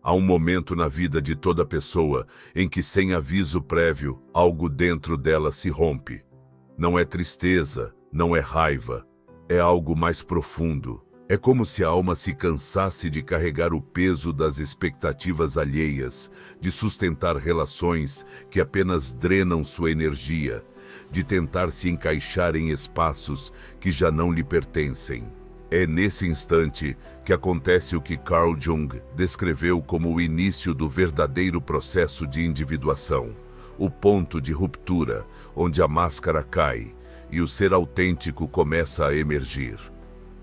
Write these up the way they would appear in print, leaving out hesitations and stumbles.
Há um momento na vida de toda pessoa em que, sem aviso prévio, algo dentro dela se rompe. Não é tristeza, não é raiva, é algo mais profundo. É como se a alma se cansasse de carregar o peso das expectativas alheias, de sustentar relações que apenas drenam sua energia, de tentar se encaixar em espaços que já não lhe pertencem. É nesse instante que acontece o que Carl Jung descreveu como o início do verdadeiro processo de individuação, o ponto de ruptura, onde a máscara cai e o ser autêntico começa a emergir.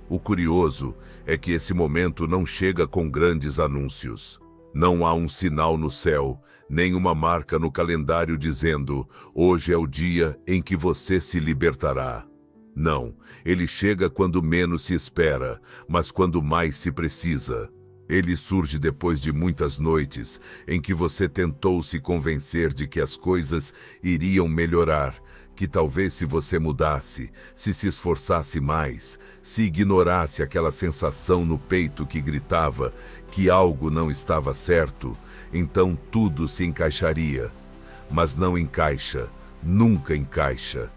O curioso é que esse momento não chega com grandes anúncios. Não há um sinal no céu, nem uma marca no calendário dizendo: hoje é o dia em que você se libertará. Não, ele chega quando menos se espera, mas quando mais se precisa. Ele surge depois de muitas noites em que você tentou se convencer de que as coisas iriam melhorar, que talvez se você mudasse, se esforçasse mais, se ignorasse aquela sensação no peito que gritava que algo não estava certo, então tudo se encaixaria. Mas não encaixa, nunca encaixa.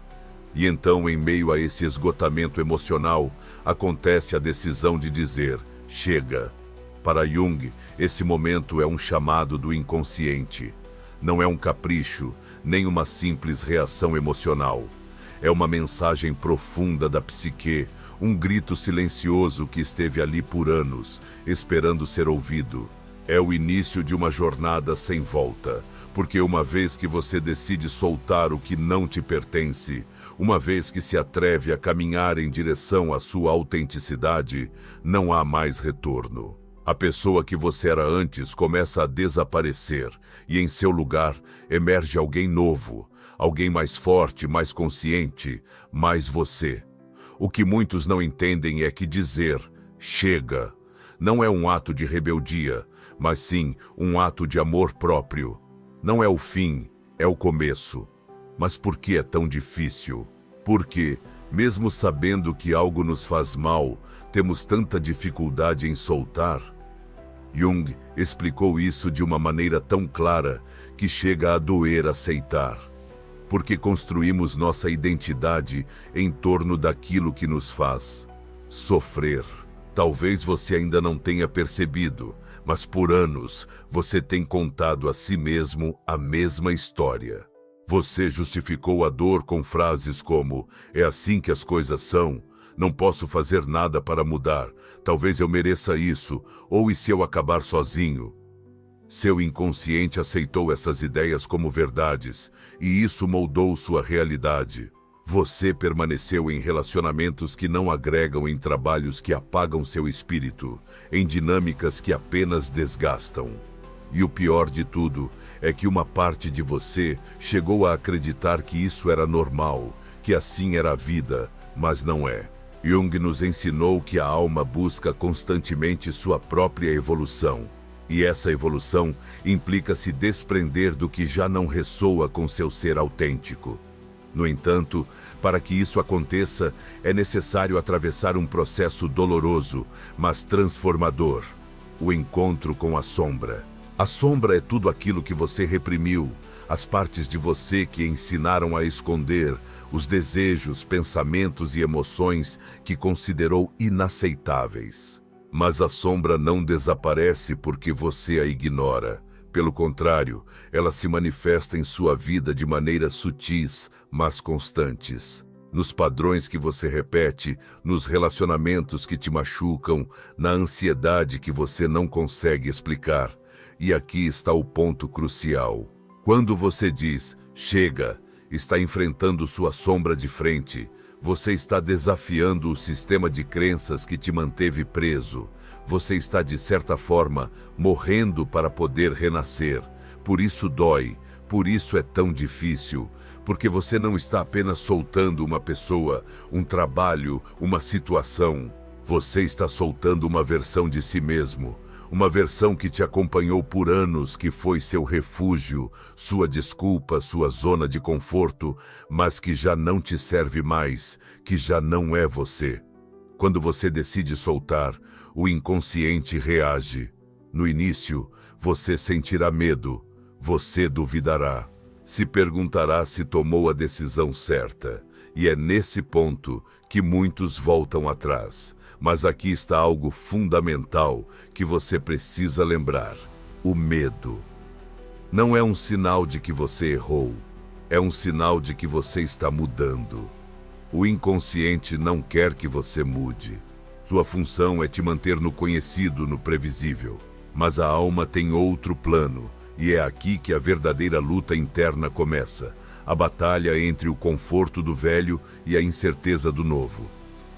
E então, em meio a esse esgotamento emocional, acontece a decisão de dizer: chega. Para Jung, esse momento é um chamado do inconsciente. Não é um capricho, nem uma simples reação emocional. É uma mensagem profunda da psique, um grito silencioso que esteve ali por anos, esperando ser ouvido. É o início de uma jornada sem volta, porque uma vez que você decide soltar o que não te pertence, uma vez que se atreve a caminhar em direção à sua autenticidade, não há mais retorno. A pessoa que você era antes começa a desaparecer e em seu lugar emerge alguém novo, alguém mais forte, mais consciente, mais você. O que muitos não entendem é que dizer chega não é um ato de rebeldia, mas sim um ato de amor próprio. Não é o fim, é o começo. Mas por que é tão difícil? Porque, mesmo sabendo que algo nos faz mal, temos tanta dificuldade em soltar? Jung explicou isso de uma maneira tão clara que chega a doer aceitar. Porque construímos nossa identidade em torno daquilo que nos faz sofrer. Talvez você ainda não tenha percebido, mas por anos você tem contado a si mesmo a mesma história. Você justificou a dor com frases como: é assim que as coisas são, não posso fazer nada para mudar, talvez eu mereça isso, ou e se eu acabar sozinho? Seu inconsciente aceitou essas ideias como verdades, e isso moldou sua realidade. Você permaneceu em relacionamentos que não agregam, em trabalhos que apagam seu espírito, em dinâmicas que apenas desgastam. E o pior de tudo é que uma parte de você chegou a acreditar que isso era normal, que assim era a vida, mas não é. Jung nos ensinou que a alma busca constantemente sua própria evolução. E essa evolução implica se desprender do que já não ressoa com seu ser autêntico. No entanto, para que isso aconteça, é necessário atravessar um processo doloroso, mas transformador: o encontro com a sombra. A sombra é tudo aquilo que você reprimiu, as partes de você que ensinaram a esconder, os desejos, pensamentos e emoções que considerou inaceitáveis. Mas a sombra não desaparece porque você a ignora. Pelo contrário, ela se manifesta em sua vida de maneiras sutis, mas constantes. Nos padrões que você repete, nos relacionamentos que te machucam, na ansiedade que você não consegue explicar. E aqui está o ponto crucial. Quando você diz chega, está enfrentando sua sombra de frente. Você está desafiando o sistema de crenças que te manteve preso. Você está, de certa forma, morrendo para poder renascer. Por isso dói, por isso é tão difícil. Porque você não está apenas soltando uma pessoa, um trabalho, uma situação. Você está soltando uma versão de si mesmo. Uma versão que te acompanhou por anos, que foi seu refúgio, sua desculpa, sua zona de conforto, mas que já não te serve mais, que já não é você. Quando você decide soltar, o inconsciente reage. No início, você sentirá medo, você duvidará, se perguntará se tomou a decisão certa. E é nesse ponto que muitos voltam atrás. Mas aqui está algo fundamental que você precisa lembrar: o medo. Não é um sinal de que você errou, é um sinal de que você está mudando. O inconsciente não quer que você mude. Sua função é te manter no conhecido, no previsível. Mas a alma tem outro plano, e é aqui que a verdadeira luta interna começa. A batalha entre o conforto do velho e a incerteza do novo.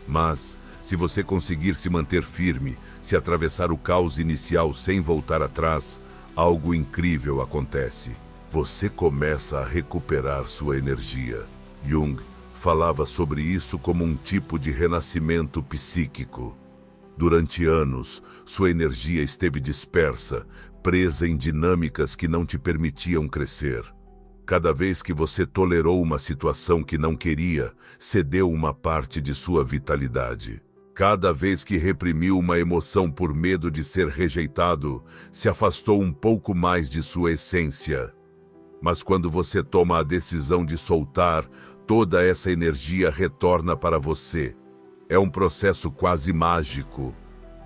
Mas, se você conseguir se manter firme, se atravessar o caos inicial sem voltar atrás, algo incrível acontece. Você começa a recuperar sua energia. Jung falava sobre isso como um tipo de renascimento psíquico. Durante anos, sua energia esteve dispersa, presa em dinâmicas que não te permitiam crescer. Cada vez que você tolerou uma situação que não queria, cedeu uma parte de sua vitalidade. Cada vez que reprimiu uma emoção por medo de ser rejeitado, se afastou um pouco mais de sua essência. Mas quando você toma a decisão de soltar, toda essa energia retorna para você. É um processo quase mágico.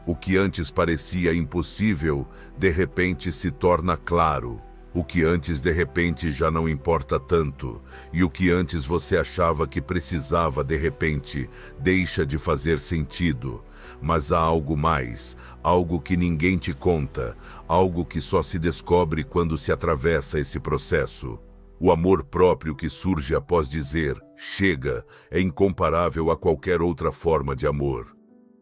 O que antes parecia impossível, de repente se torna claro. O que antes de repente já não importa tanto, e o que antes você achava que precisava de repente, deixa de fazer sentido. Mas há algo mais, algo que ninguém te conta, algo que só se descobre quando se atravessa esse processo. O amor próprio que surge após dizer "chega" é incomparável a qualquer outra forma de amor.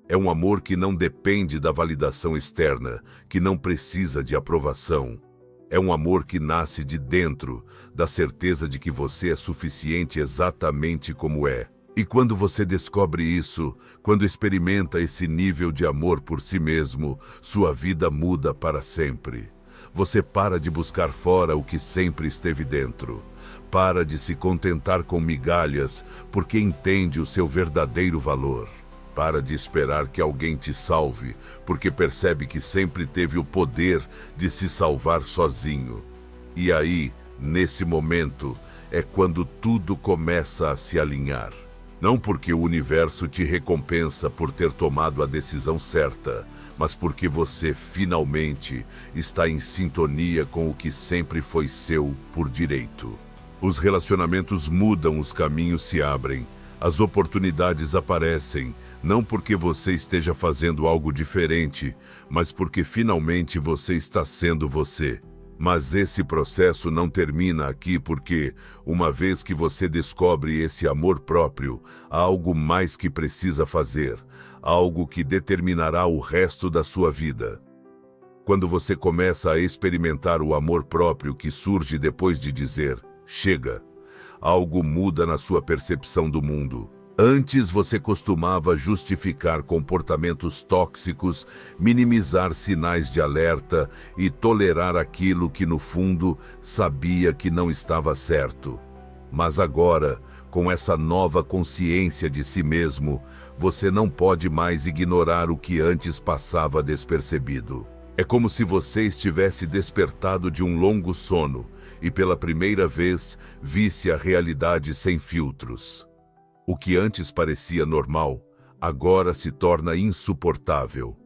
É um amor que não depende da validação externa, que não precisa de aprovação. É um amor que nasce de dentro, da certeza de que você é suficiente exatamente como é. E quando você descobre isso, quando experimenta esse nível de amor por si mesmo, sua vida muda para sempre. Você para de buscar fora o que sempre esteve dentro. Para de se contentar com migalhas, porque entende o seu verdadeiro valor. Para de esperar que alguém te salve, porque percebe que sempre teve o poder de se salvar sozinho. E aí, nesse momento, é quando tudo começa a se alinhar. Não porque o universo te recompensa por ter tomado a decisão certa, mas porque você finalmente está em sintonia com o que sempre foi seu por direito. Os relacionamentos mudam, os caminhos se abrem. As oportunidades aparecem, não porque você esteja fazendo algo diferente, mas porque finalmente você está sendo você. Mas esse processo não termina aqui porque, uma vez que você descobre esse amor próprio, há algo mais que precisa fazer, algo que determinará o resto da sua vida. Quando você começa a experimentar o amor próprio que surge depois de dizer "chega", algo muda na sua percepção do mundo. Antes você costumava justificar comportamentos tóxicos, minimizar sinais de alerta e tolerar aquilo que no fundo sabia que não estava certo. Mas agora, com essa nova consciência de si mesmo, você não pode mais ignorar o que antes passava despercebido. É como se você estivesse despertado de um longo sono e pela primeira vez visse a realidade sem filtros. O que antes parecia normal, agora se torna insuportável.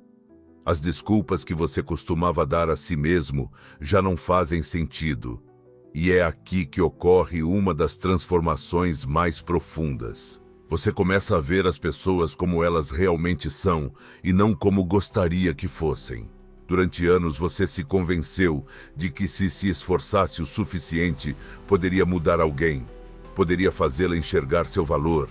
As desculpas que você costumava dar a si mesmo já não fazem sentido. E é aqui que ocorre uma das transformações mais profundas. Você começa a ver as pessoas como elas realmente são e não como gostaria que fossem. Durante anos você se convenceu de que se esforçasse o suficiente, poderia mudar alguém. Poderia fazê-la enxergar seu valor.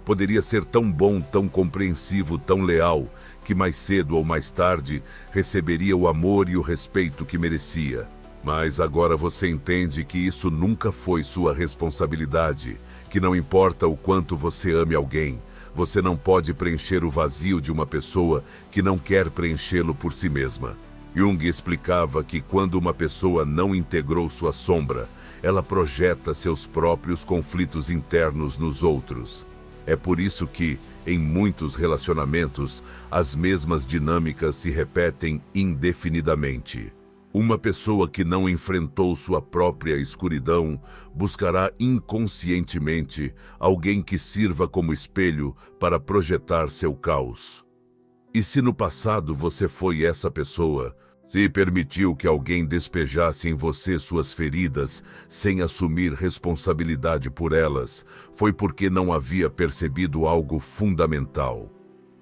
Poderia ser tão bom, tão compreensivo, tão leal, que mais cedo ou mais tarde receberia o amor e o respeito que merecia. Mas agora você entende que isso nunca foi sua responsabilidade, que não importa o quanto você ame alguém, você não pode preencher o vazio de uma pessoa que não quer preenchê-lo por si mesma. Jung explicava que quando uma pessoa não integrou sua sombra, ela projeta seus próprios conflitos internos nos outros. É por isso que, em muitos relacionamentos, as mesmas dinâmicas se repetem indefinidamente. Uma pessoa que não enfrentou sua própria escuridão buscará inconscientemente alguém que sirva como espelho para projetar seu caos. E se no passado você foi essa pessoa, se permitiu que alguém despejasse em você suas feridas sem assumir responsabilidade por elas, foi porque não havia percebido algo fundamental.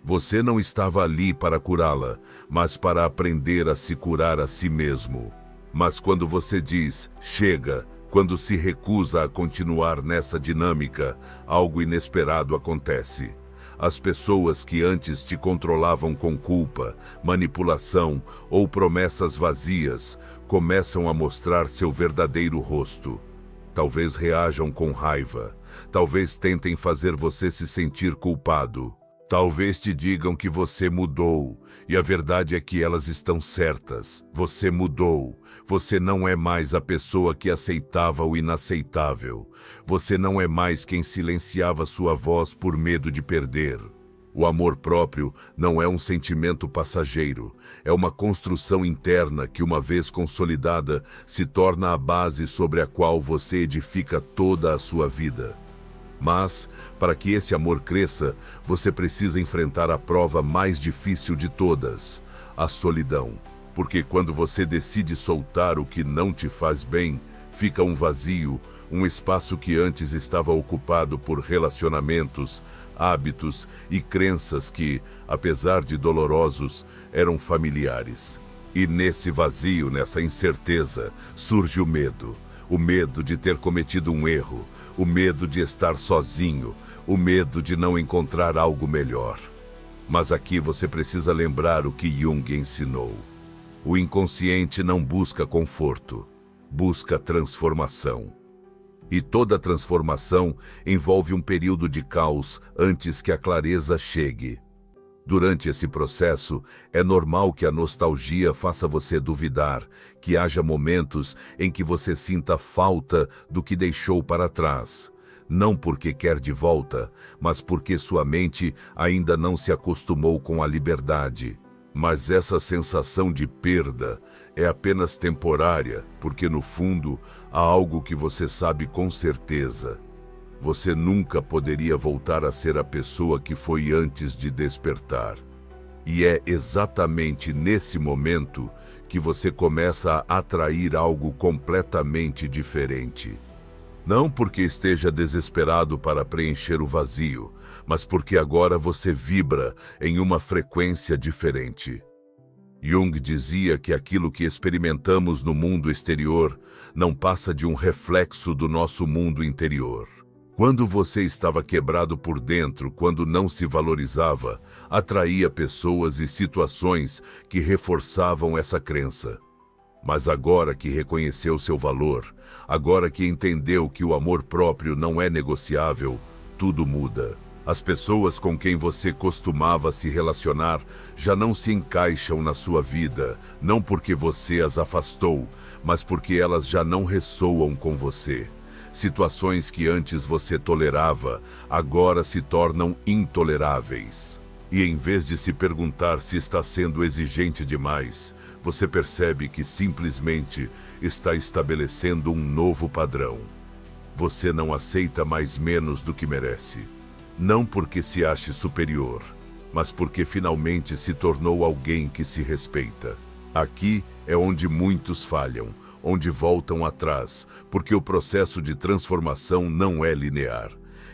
Você não estava ali para curá-la, mas para aprender a se curar a si mesmo. Mas quando você diz, chega, quando se recusa a continuar nessa dinâmica, algo inesperado acontece. As pessoas que antes te controlavam com culpa, manipulação ou promessas vazias, começam a mostrar seu verdadeiro rosto. Talvez reajam com raiva, talvez tentem fazer você se sentir culpado. Talvez te digam que você mudou, e a verdade é que elas estão certas. Você mudou. Você não é mais a pessoa que aceitava o inaceitável. Você não é mais quem silenciava sua voz por medo de perder. O amor próprio não é um sentimento passageiro. É uma construção interna que, uma vez consolidada, se torna a base sobre a qual você edifica toda a sua vida. Mas, para que esse amor cresça, você precisa enfrentar a prova mais difícil de todas, a solidão. Porque quando você decide soltar o que não te faz bem, fica um vazio, um espaço que antes estava ocupado por relacionamentos, hábitos e crenças que, apesar de dolorosos, eram familiares. E nesse vazio, nessa incerteza, surge o medo. O medo de ter cometido um erro, o medo de estar sozinho, o medo de não encontrar algo melhor. Mas aqui você precisa lembrar o que Jung ensinou. O inconsciente não busca conforto, busca transformação. E toda transformação envolve um período de caos antes que a clareza chegue. Durante esse processo, é normal que a nostalgia faça você duvidar, que haja momentos em que você sinta falta do que deixou para trás. Não porque quer de volta, mas porque sua mente ainda não se acostumou com a liberdade. Mas essa sensação de perda é apenas temporária, porque no fundo há algo que você sabe com certeza. Você nunca poderia voltar a ser a pessoa que foi antes de despertar. E é exatamente nesse momento que você começa a atrair algo completamente diferente. Não porque esteja desesperado para preencher o vazio, mas porque agora você vibra em uma frequência diferente. Jung dizia que aquilo que experimentamos no mundo exterior não passa de um reflexo do nosso mundo interior. Quando você estava quebrado por dentro, quando não se valorizava, atraía pessoas e situações que reforçavam essa crença. Mas agora que reconheceu seu valor, agora que entendeu que o amor próprio não é negociável, tudo muda. As pessoas com quem você costumava se relacionar já não se encaixam na sua vida, não porque você as afastou, mas porque elas já não ressoam com você. Situações que antes você tolerava, agora se tornam intoleráveis. E em vez de se perguntar se está sendo exigente demais, você percebe que simplesmente está estabelecendo um novo padrão. Você não aceita mais menos do que merece. Não porque se ache superior, mas porque finalmente se tornou alguém que se respeita. Aqui é onde muitos falham, onde voltam atrás, porque o processo de transformação não é linear.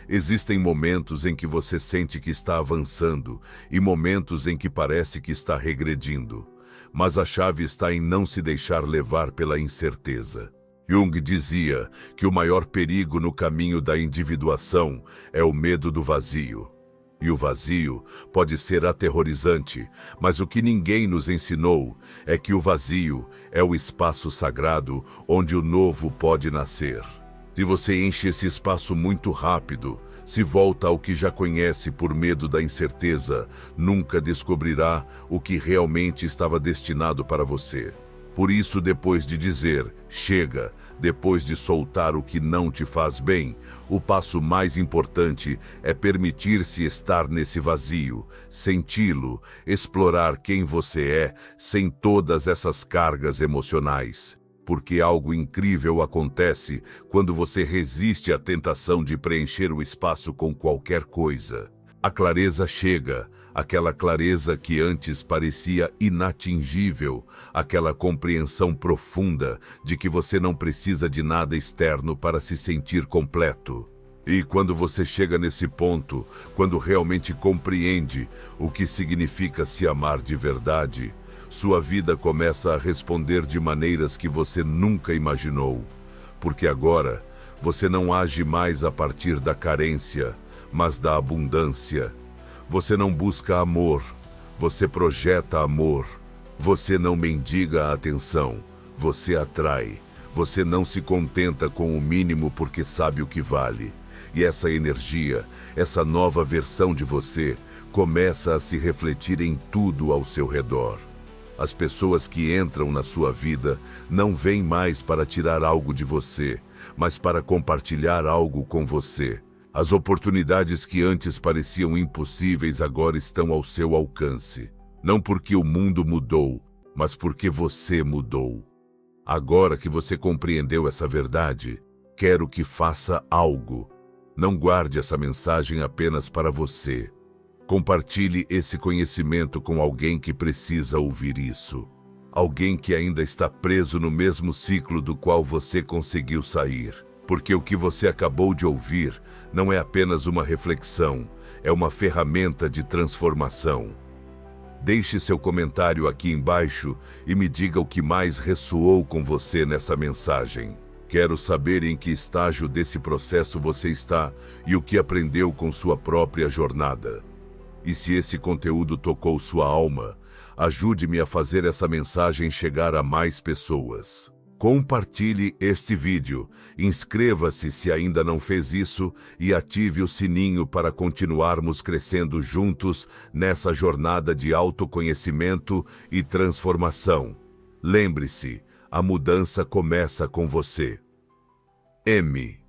Existem momentos em que você sente que está avançando e momentos em que parece que está regredindo. Mas a chave está em não se deixar levar pela incerteza. Jung dizia que o maior perigo no caminho da individuação é o medo do vazio. E o vazio pode ser aterrorizante, mas o que ninguém nos ensinou é que o vazio é o espaço sagrado onde o novo pode nascer. Se você enche esse espaço muito rápido, se volta ao que já conhece por medo da incerteza, nunca descobrirá o que realmente estava destinado para você. Por isso, depois de dizer chega, depois de soltar o que não te faz bem, o passo mais importante é permitir-se estar nesse vazio, senti-lo, explorar quem você é sem todas essas cargas emocionais. Porque algo incrível acontece quando você resiste à tentação de preencher o espaço com qualquer coisa. A clareza chega, aquela clareza que antes parecia inatingível, aquela compreensão profunda de que você não precisa de nada externo para se sentir completo. E quando você chega nesse ponto, quando realmente compreende o que significa se amar de verdade, sua vida começa a responder de maneiras que você nunca imaginou. Porque agora, você não age mais a partir da carência, mas da abundância. Você não busca amor, você projeta amor. Você não mendiga a atenção, você atrai. Você não se contenta com o mínimo porque sabe o que vale. E essa energia, essa nova versão de você, começa a se refletir em tudo ao seu redor. As pessoas que entram na sua vida não vêm mais para tirar algo de você, mas para compartilhar algo com você. As oportunidades que antes pareciam impossíveis agora estão ao seu alcance. Não porque o mundo mudou, mas porque você mudou. Agora que você compreendeu essa verdade, quero que faça algo. Não guarde essa mensagem apenas para você. Compartilhe esse conhecimento com alguém que precisa ouvir isso. Alguém que ainda está preso no mesmo ciclo do qual você conseguiu sair. Porque o que você acabou de ouvir não é apenas uma reflexão, é uma ferramenta de transformação. Deixe seu comentário aqui embaixo e me diga o que mais ressoou com você nessa mensagem. Quero saber em que estágio desse processo você está e o que aprendeu com sua própria jornada. E se esse conteúdo tocou sua alma, ajude-me a fazer essa mensagem chegar a mais pessoas. Compartilhe este vídeo, inscreva-se se ainda não fez isso e ative o sininho para continuarmos crescendo juntos nessa jornada de autoconhecimento e transformação. Lembre-se, a mudança começa com você. M.